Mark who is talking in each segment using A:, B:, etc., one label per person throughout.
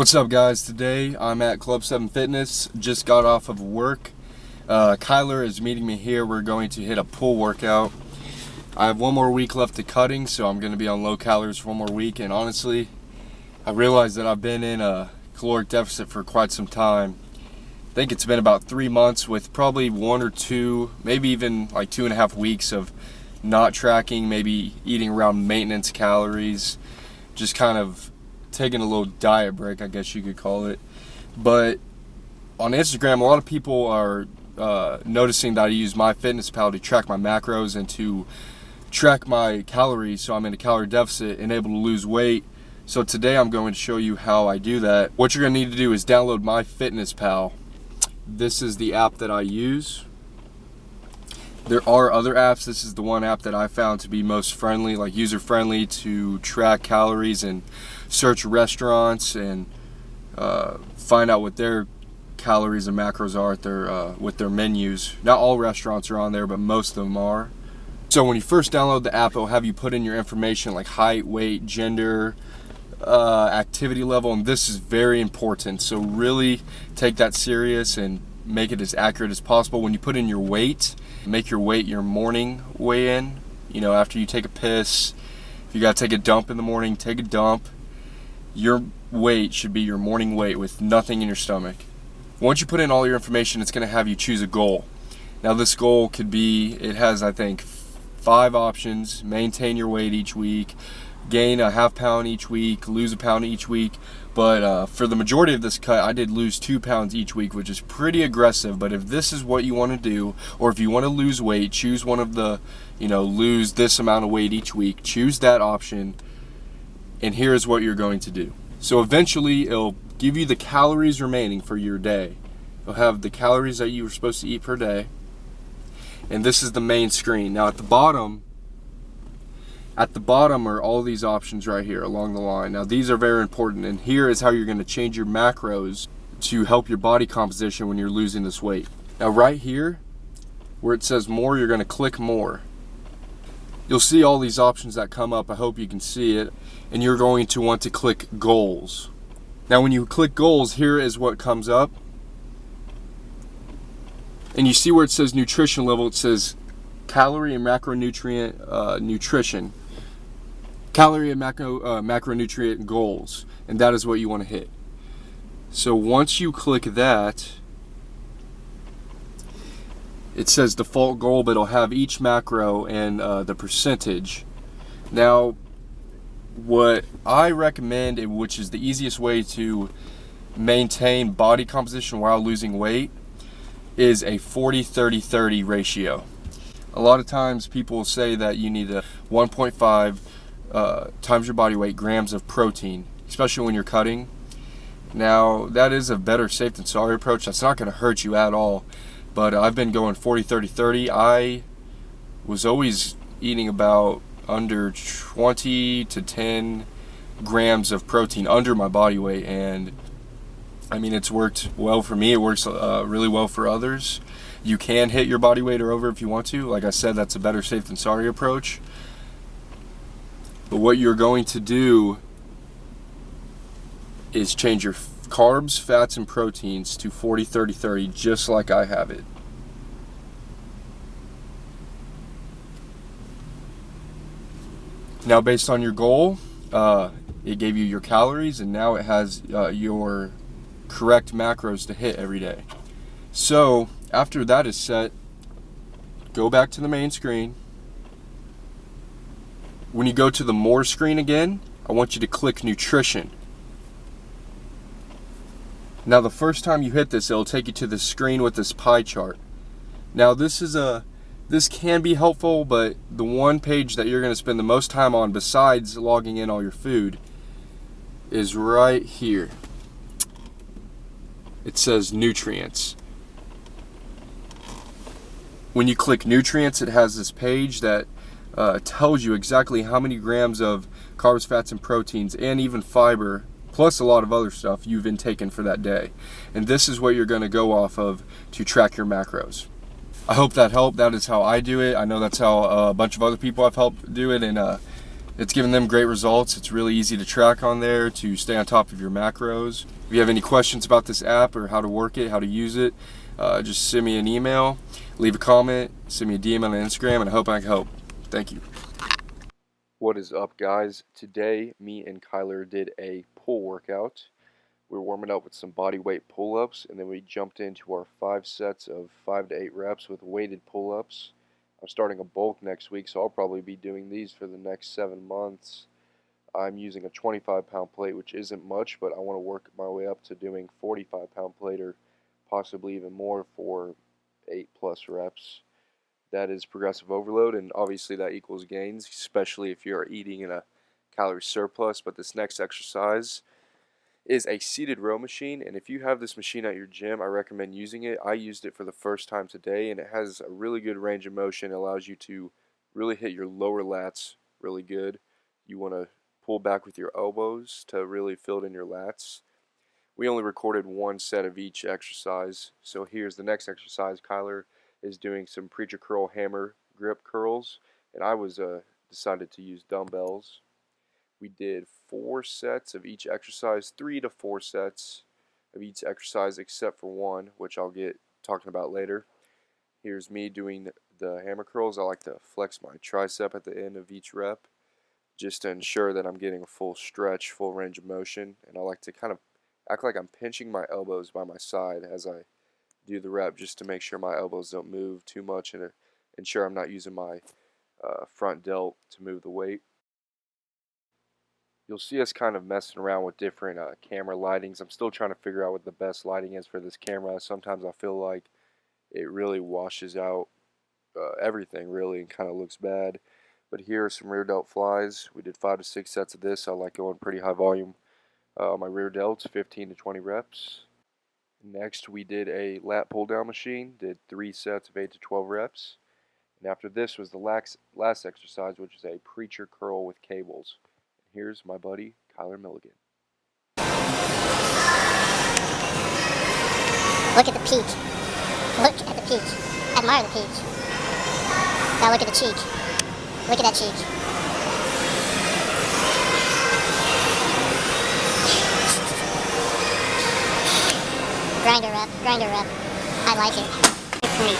A: What's up, guys? Today I'm at Club 7 Fitness, just got off of work. Kyler is meeting me here. We're going to hit a pull workout. I have one more week left to cutting, so I'm going to be on low calories for one more week. And honestly, I realized that I've been in a caloric deficit for quite some time. I think it's been about 3 months with probably 1 or 2, maybe even like 2.5 weeks of not tracking, maybe eating around maintenance calories, just kind of taking a little diet break, I guess you could call it. But on Instagram, a lot of people are noticing that I use MyFitnessPal to track my macros and to track my calories, so I'm in a calorie deficit and able to lose weight. So today I'm going to show you how I do that. What you're going to need to do is download MyFitnessPal. This is the app that I use. There are other apps. This is the one app that I found to be most friendly, like user-friendly, to track calories and search restaurants and find out what their calories and macros are at with their menus. Not all restaurants are on there, but most of them are. So when you first download the app, it will have you put in your information like height, weight, gender, activity level, and this is very important. So really take that serious and make it as accurate as possible. When you put in your weight, make your weight your morning weigh-in. You know, after you take a piss, if you gotta take a dump in the morning, take a dump. Your weight should be your morning weight with nothing in your stomach. Once you put in all your information, it's gonna have you choose a goal. Now this goal could be, it has I think 5 options: maintain your weight each week, gain a ½ pound each week, lose a pound each week. But for the majority of this cut, I did lose 2 pounds each week, which is pretty aggressive. But if this is what you want to do, or if you want to lose weight, choose one of the, lose this amount of weight each week. Choose that option, and here's what you're going to do. So eventually, it'll give you the calories remaining for your day. It'll have the calories that you were supposed to eat per day. And this is the main screen. Now at the bottom are all these options right here along the line. Now these are very important, and here is how you're going to change your macros to help your body composition when you're losing this weight. Now right here where it says more, you're going to click more. You'll see all these options that come up. I hope you can see it. And you're going to want to click goals. Now when you click goals, here is what comes up. And you see where it says nutrition level, it says calorie and macronutrient nutrition. Calorie and macronutrient goals, and that is what you want to hit. So once you click that, it says default goal, but it'll have each macro and the percentage. Now what I recommend, which is the easiest way to maintain body composition while losing weight, is a 40-30-30 ratio. A lot of times people will say that you need a 1.5 times your body weight grams of protein, especially when you're cutting. Now that is a better safe than sorry approach. That's not going to hurt you at all, but I've been going 40-30-30. I was always eating about under 20 to 10 grams of protein under my body weight, and I mean, it's worked well for me. It works really well for others. You can hit your body weight or over if you want to. Like I said, that's a better safe than sorry approach. But what you're going to do is change your carbs, fats, and proteins to 40-30-30, just like I have it. Now, based on your goal, it gave you your calories, and now it has your correct macros to hit every day. So after that is set, go back to the main screen. When you go to the more screen again, I want you to click nutrition. Now the first time you hit this, it'll take you to the screen with this pie chart. Now this can be helpful, but the one page that you're going to spend the most time on besides logging in all your food is right here. It says nutrients. When you click nutrients, it has this page that tells you exactly how many grams of carbs, fats, and proteins, and even fiber, plus a lot of other stuff you've intaken for that day. And this is what you're going to go off of to track your macros. I hope that helped. That is how I do it. I know that's how a bunch of other people I've helped do it, and It's given them great results. It's really easy to track on there to stay on top of your macros. If you have any questions about this app or how to work it, how to use it, just send me an email, leave a comment, send me a DM on Instagram, and I hope I can help. Thank you. What is up, guys? Today, me and Kyler did a pull workout. We were warming up with some body weight pull-ups, and then we jumped into our 5 sets of 5 to 8 reps with weighted pull-ups. I'm starting a bulk next week, so I'll probably be doing these for the next 7 months. I'm using a 25-pound plate, which isn't much, but I want to work my way up to doing 45-pound plate or possibly even more for 8+ reps. That is progressive overload, and obviously that equals gains, especially if you're eating in a calorie surplus. But this next exercise is a seated row machine, and if you have this machine at your gym, I recommend using it. I used it for the first time today, and it has a really good range of motion. It allows you to really hit your lower lats really good. You want to pull back with your elbows to really fill it in your lats. We only recorded 1 set of each exercise, so here's the next exercise. Kyler is doing some preacher curl hammer grip curls, and I decided to use dumbbells. We did 4 sets of each exercise, 3 to 4 sets of each exercise except for one, which I'll get talking about later. Here's me doing the hammer curls. I like to flex my tricep at the end of each rep just to ensure that I'm getting a full stretch, full range of motion, and I like to kind of act like I'm pinching my elbows by my side as I do the rep just to make sure my elbows don't move too much and ensure I'm not using my front delt to move the weight. You'll see us kind of messing around with different camera lightings. I'm still trying to figure out what the best lighting is for this camera. Sometimes I feel like it really washes out everything really and kind of looks bad. But here are some rear delt flies. We did 5 to 6 sets of this. I like going pretty high volume. My rear delts, 15 to 20 reps. Next, we did a lat pull down machine. Did 3 sets of 8 to 12 reps. And after this was the last exercise, which is a preacher curl with cables. Here's my buddy, Kyler Milligan.
B: Look at the peak. Look at the peak. Admire the peak. Now look at the cheek. Look at that cheek. Grinder rep, grinder rep. I like it. For me.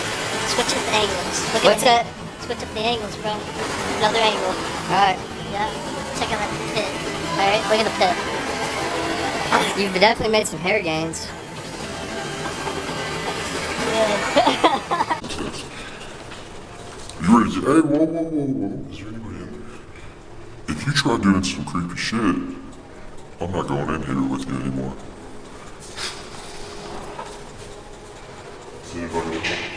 B: Switch up the angles. What's that? Switch up the angles, bro. Another angle. Alright. Yeah. Check out that pit. Alright, look at the pit. You've definitely made some hair gains. Yeah.
C: You ready to, hey, whoa. Is there anybody in there? If you try doing some creepy shit, I'm not going in here with you anymore. Is anybody in there?